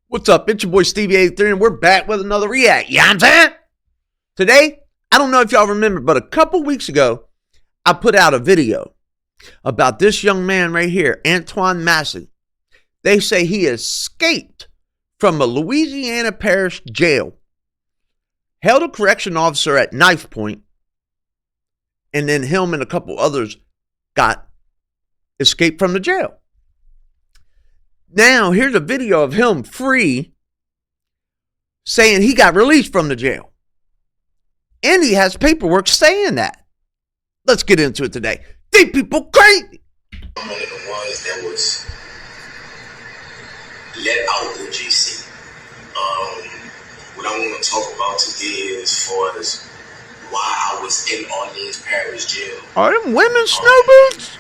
What's up? It's your boy Stevie83 and we're back with another react. You know what I'm saying? Today, I don't know if y'all remember, but a couple weeks ago, I put out a video about this young man right here, Antoine Massey. They say he escaped from a Louisiana parish jail, held a correction officer at knife point, and then him and a couple others got escaped from the jail. Now, here's a video of him free saying he got released from the jail. And he has paperwork saying that. Let's get into it today. These people crazy. One of the ones that was let out of the GC. What I want to talk about today is as far as why I was in Orleans Parish Jail. Are them women snow boots?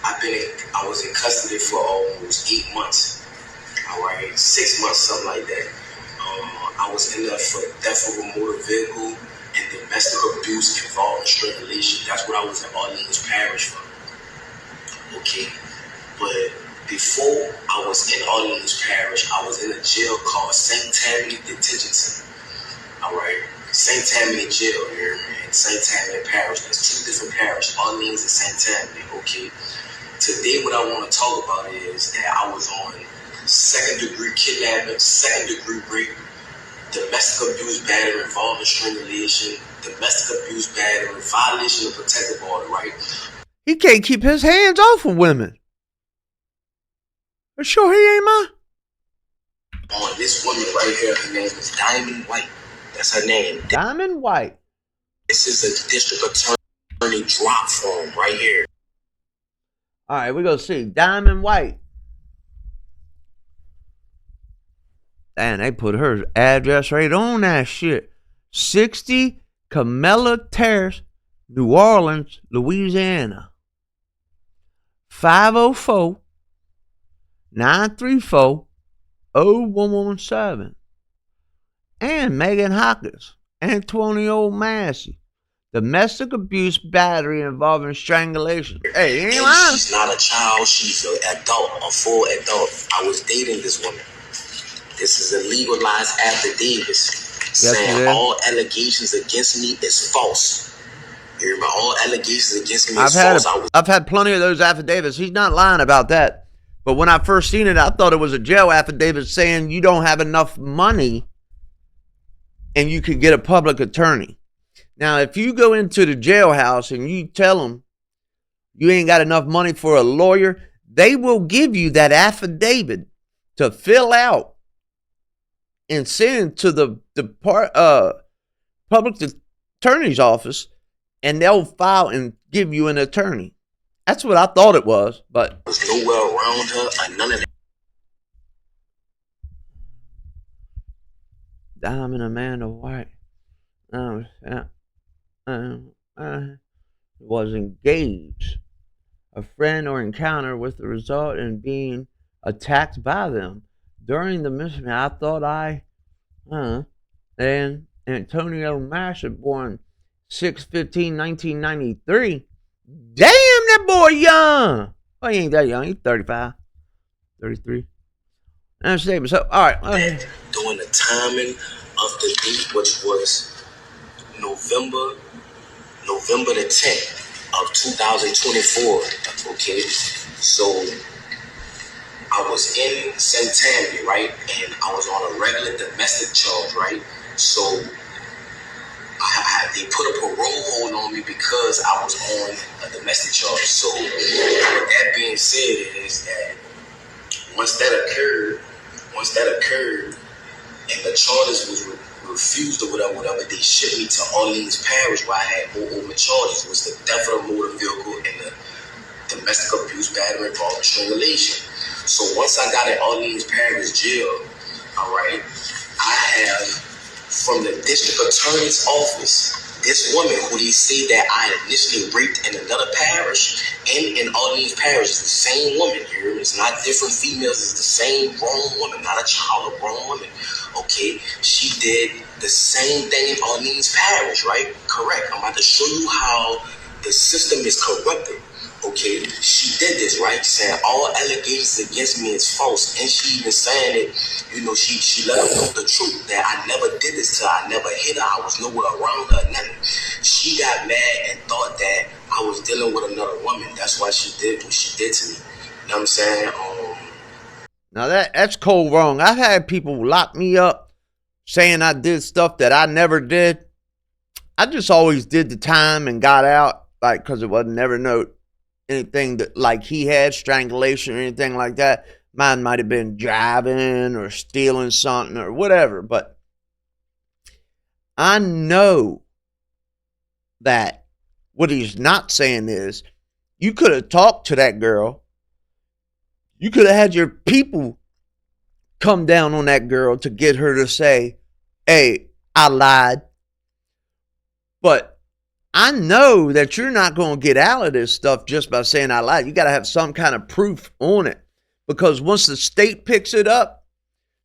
I was in custody for almost 8 months. All right, 6 months, something like that. I was in there for theft of a motor vehicle and domestic abuse involving strangulation. That's what I was in Orleans Parish for. Okay, but before I was in Orleans Parish, I was in a jail called St. Tammany Detention Center. All right, St. Tammany Jail here and St. Tammany Parish. There's two different parishes, Orleans and St. Tammany. Okay. Today, what I want to talk about is that I was on second-degree kidnapping, second-degree rape, domestic abuse, battery involving strangulation, domestic abuse, battery, violation of protective order, right? He can't keep his hands off of women. For sure he ain't mine. On this woman right here, her name is Diamond White. That's her name. Diamond White. This is a district attorney drop form right here. All right, we're going to see. Diamond White. And they put her address right on that shit. 60 Camilla Terrace, New Orleans, Louisiana. 504-934-0117. And Megan Hawkins, Antoine Massey. Domestic abuse, battery involving strangulation. Hey, ain't lying. She's not a child. She's an adult, a full adult. I was dating this woman. This is a legalized affidavit saying all allegations against me is false. You remember, all allegations against me is false. I've had plenty of those affidavits. He's not lying about that. But when I first seen it, I thought it was a jail affidavit saying you don't have enough money and you could get a public attorney. Now, if you go into the jailhouse and you tell them you ain't got enough money for a lawyer, they will give you that affidavit to fill out and send to the public attorney's office, and they'll file and give you an attorney. That's what I thought it was, but there's nowhere around her or none of that. Diamond Amanda White. Was engaged, a friend or encounter with the result in being attacked by them. During the mission, I thought and Antonio Massey, born 6/15/1993. Damn, that boy young. Well, he ain't that young. He's 35, 33. Understand? So, all right. During the timing of the date, which was November the 10th of 2024. Okay, so I was in St. Tammany, right, and I was on a regular domestic charge, right. So they put a parole hold on me because I was on a domestic charge. So that being said, is that once that occurred, and the charges was refused or whatever, they shipped me to Orleans Parish where I had more open charges. It was the theft of a motor vehicle and the domestic abuse, battery involving strangulation. So once I got in Orleans Parish jail, all right, I have from the district attorney's office, this woman who they say that I initially raped in another parish and in Orleans Parish is the same woman here. It's not different females. It's the same grown woman, not a child, a grown woman. Okay, she did the same thing in Orleans Parish, right? Correct. I'm about to show you how the system is corrupted. Okay, she did this, right? Saying all allegations against me is false. And she even saying it, she let him know the truth, that I never did this to her. I never hit her. I was nowhere around her, nothing. She got mad and thought that I was dealing with another woman. That's why she did what she did to me. You know what I'm saying? Now that's cold wrong. I've had people lock me up saying I did stuff that I never did. I just always did the time and got out, like, because it wasn't never anything that, like, he had strangulation or anything like that. Mine might have been driving or stealing something or whatever. But I know that what he's not saying is you could have talked to that girl. You could have had your people come down on that girl to get her to say, hey, I lied. But I know that you're not going to get out of this stuff just by saying I lied. You got to have some kind of proof on it. Because once the state picks it up,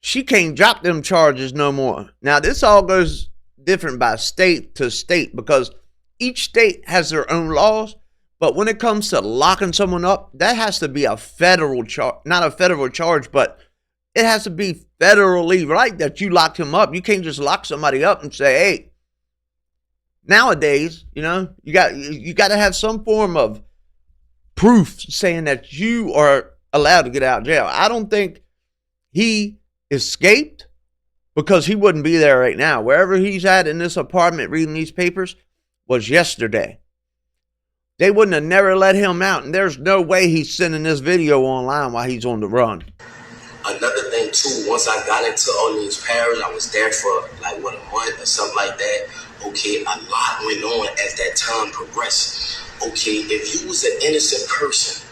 she can't drop them charges no more. Now, this all goes different by state to state because each state has their own laws. But when it comes to locking someone up, that has to be a federal charge. Not a federal charge, but it has to be federally right that you locked him up. You can't just lock somebody up and say, hey, nowadays, you got to have some form of proof saying that you are allowed to get out of jail. I don't think he escaped because he wouldn't be there right now. Wherever he's at in this apartment reading these papers was yesterday. They wouldn't have never let him out, and there's no way he's sending this video online while he's on the run. Another thing too, once I got into Orleans Parish, I was there for like a month or something like that. Okay, a lot went on as that time progressed. Okay, if you was an innocent person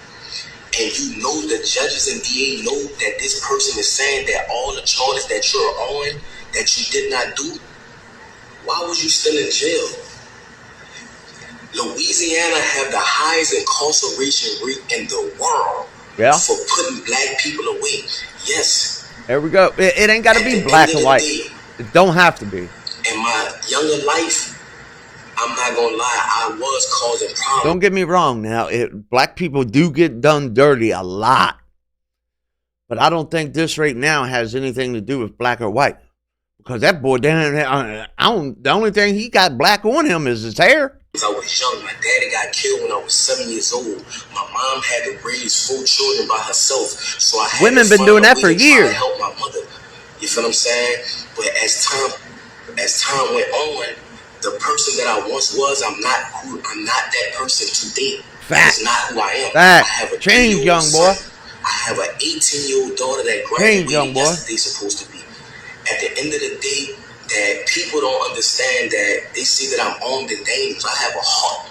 and you know the judges and DA know that this person is saying that all the charges that you're on that you did not do, why was you still in jail? Louisiana have the highest incarceration rate in the world for putting black people away. Yes. There we go. It ain't got to be black and white. It don't have to be. In my younger life, I'm not going to lie, I was causing problems. Don't get me wrong now. Black people do get done dirty a lot. But I don't think this right now has anything to do with black or white. Because that boy down there, the only thing he got black on him is his hair. I was young. My daddy got killed when I was 7 years old. My mom had to raise 4 children by herself. So I had Women been doing that for years. To help my mother. You feel what I'm saying? But as time went on, the person that I once was, I'm not that person today. Fact. That's not who I am. Fact. I have a change, young boy. I have an 18-year-old daughter that graduated yesterday, supposed to be. At the end of the day, that people don't understand that they see that I'm armed and dangerous. I have a heart.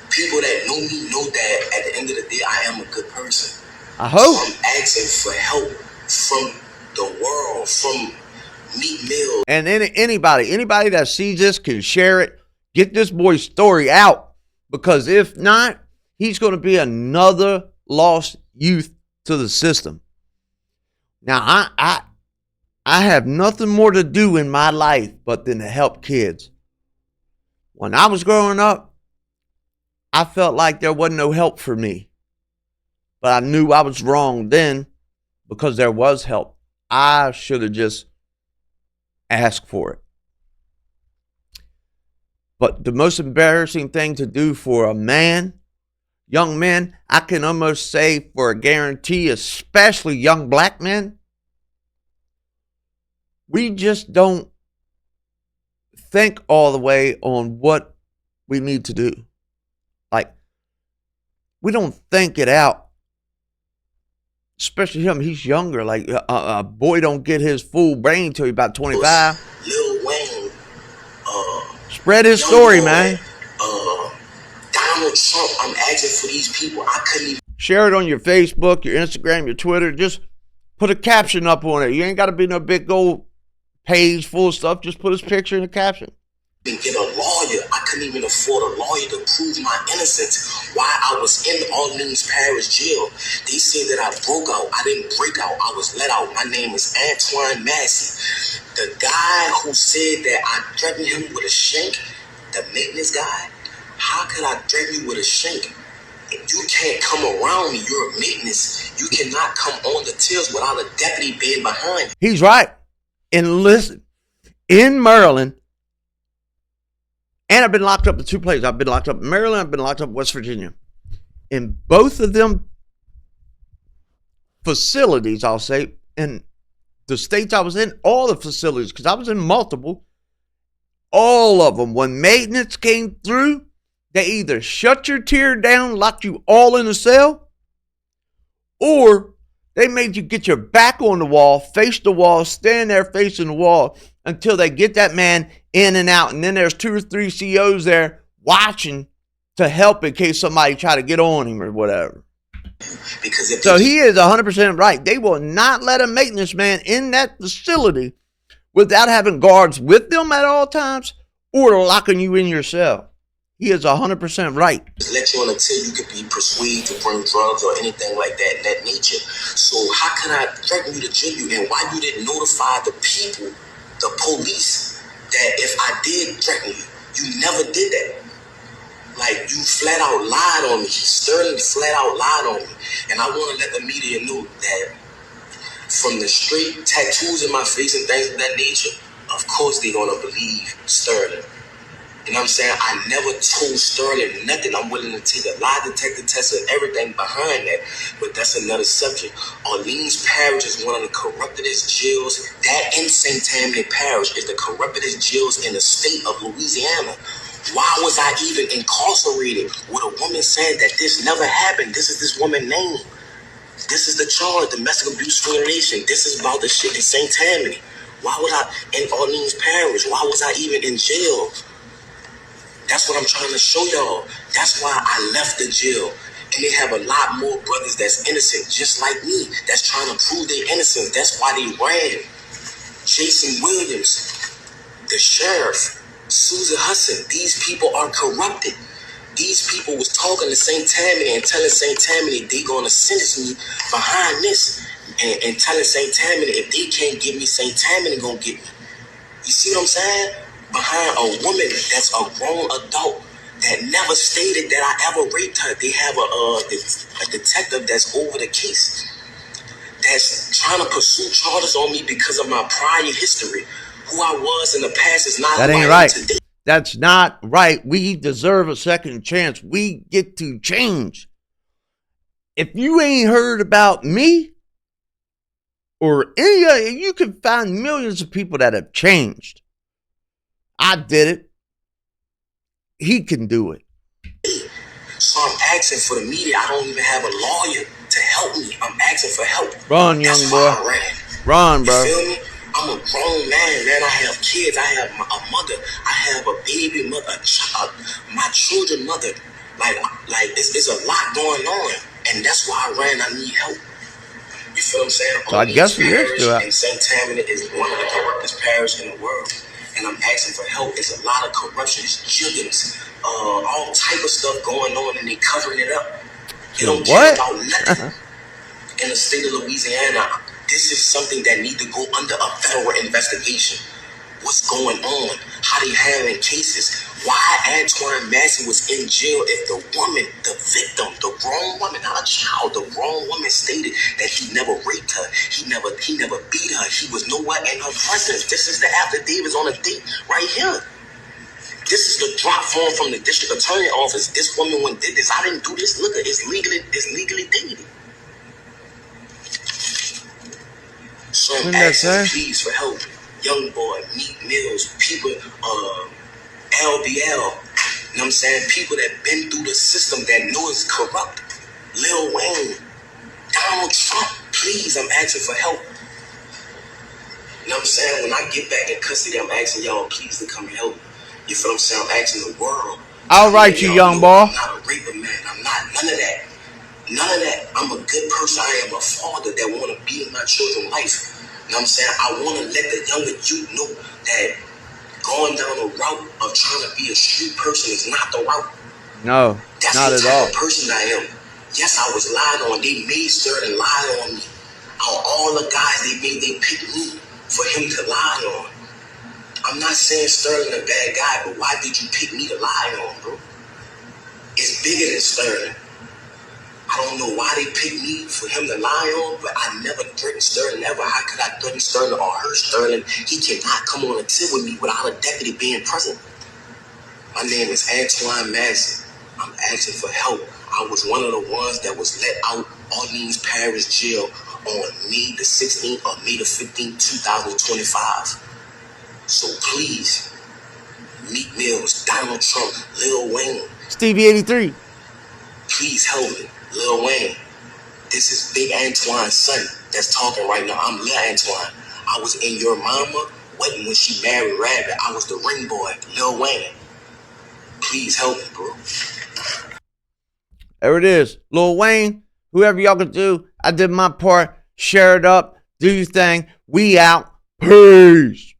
People that know me know that at the end of the day, I am a good person. I hope. So I'm asking for help from the world, from Meat Mill. And anybody that sees this can share it. Get this boy's story out. Because if not, he's going to be another lost youth to the system. Now, I have nothing more to do in my life but than to help kids. When I was growing up, I felt like there wasn't no help for me. But I knew I was wrong then because there was help. I should have just asked for it. But the most embarrassing thing to do for a man, young men, I can almost say for a guarantee, especially young black men, we just don't think all the way on what we need to do. Like, we don't think it out. Especially him, he's younger. Like, a boy don't get his full brain till he's about 25. Lil Wayne. Spread his story, man. Donald Trump, I'm asking for these people. I couldn't even. Share it on your Facebook, your Instagram, your Twitter. Just put a caption up on it. You ain't got to be no big gold page full of stuff. Just put his picture in the caption. Get a lawyer. I couldn't even afford a lawyer to prove my innocence while I was in Orleans Parish jail. They said that I broke out. I didn't break out. I was let out. My name is Antoine Massey. The guy who said that I threatened him with a shank, the maintenance guy, how could I threaten you with a shank You can't come around me. You're a maintenance. You cannot come on the tills without a deputy being behind you. He's right. And listen, in Maryland, and I've been locked up in 2 places. I've been locked up in Maryland. I've been locked up in West Virginia. In both of them facilities, I'll say, in the states I was in, all the facilities, because I was in multiple, all of them, when maintenance came through, they either shut your tier down, locked you all in a cell, or they made you get your back on the wall, face the wall, stand there facing the wall until they get that man in and out. And then there's 2 or 3 COs there watching to help in case somebody try to get on him or whatever. So he is 100% right. They will not let a maintenance man in that facility without having guards with them at all times or locking you in your cell. He is 100% right. Let you on until you could be persuaded to bring drugs or anything like that in that nature. So how can I threaten you to jail you? And why you didn't notify the people, the police, that if I did threaten you, you never did that. Like, you flat out lied on me. Sterling flat out lied on me. And I want to let the media know that from the straight tattoos in my face and things of that nature, of course they're going to believe Sterling. You know what I'm saying? I never told Sterling nothing. I'm willing to take a lie detector test and everything behind that. But that's another subject. Orleans Parish is one of the corruptedest jails. That in St. Tammany Parish is the corruptedest jails in the state of Louisiana. Why was I even incarcerated with a woman saying that this never happened? This is this woman's name. This is the charge, domestic abuse violation. This is about the shit in St. Tammany. Why was I in Orleans Parish? Why was I even in jail? That's what I'm trying to show y'all. That's why I left the jail. And they have a lot more brothers that's innocent, just like me, that's trying to prove their innocence. That's why they ran. Jason Williams, the sheriff, Susan Hudson, these people are corrupted. These people was talking to St. Tammany and telling St. Tammany they gonna sentence me behind this, and telling St. Tammany if they can't get me, St. Tammany gonna get me. You see what I'm saying? Behind a woman that's a grown adult that never stated that I ever raped her. They have a detective that's over the case that's trying to pursue charges on me because of my prior history. Who I was in the past is not that who ain't I right. am today. That's not right. We deserve a second chance. We get to change. If you ain't heard about me or any other, you can find millions of people that have changed. I did it. He can do it. So I'm asking for the media. I don't even have a lawyer to help me. I'm asking for help. Run, young That's boy. why I ran. Run, bro. You feel me? I'm a grown man. I have kids. I have a mother. I have a baby mother, my children mother. Like it's a lot going on. And that's why I ran. I need help. You feel what I'm saying? So I guess he is still out. And St. Tammany is one of the corruptest parishes in the world. And I'm asking for help. There's a lot of corruption, jiggins, all type of stuff going on, and they covering it up. They don't care about nothing. In the state of Louisiana, this is something that needs to go under a federal investigation. What's going on? How they handling cases? Why Antoine Massey was in jail if the woman, the victim, the grown woman, not a child, the grown woman stated that he never raped her. He never beat her. He was nowhere in her presence. This is the affidavits on the date right here. This is the drop form from the district attorney office. This woman when did this. I didn't do this. Look, it's legally dated. So I'm asking please for help. Young boy, Meek Mills, people, LBL, you know what I'm saying? People that been through the system that know it's corrupt. Lil Wayne, Donald Trump, please, I'm asking for help. You know what I'm saying? When I get back in custody, I'm asking y'all please to come and help. You feel what I'm saying? I'm asking the world. All right, you young boy. I'm not a raper man. I'm not none of that. None of that. I'm a good person. I am a father that want to be in my children's life. You know what I'm saying? I want to let the younger youth know that going down the route of trying to be a street person is not the route. No, that's not the at type all. of person I am. Yes, I was lied on. They made Sterling lie on me. All the guys they picked me for him to lie on. I'm not saying Sterling a bad guy, but why did you pick me to lie on, bro? It's bigger than Sterling. I don't know why they picked me for him to lie on, but I never threatened Sterling. Never. How could I threaten Sterling or hurt Sterling? He cannot come on a tip with me without a deputy being present. My name is Antoine Massey. I'm asking for help. I was one of the ones that was let out Orleans Parish Jail on May the 16th or May the 15th, 2025. So please, Meek Mills, Donald Trump, Lil Wayne, Stevie 83. please help me. Lil Wayne, this is Big Antoine's son that's talking right now. I'm Lil Antoine. I was in your mama wedding when she married Rabbit. I was the ring boy, Lil Wayne. Please help me, bro. There it is. Lil Wayne, whoever y'all could do, I did my part. Share it up. Do your thing. We out. Peace.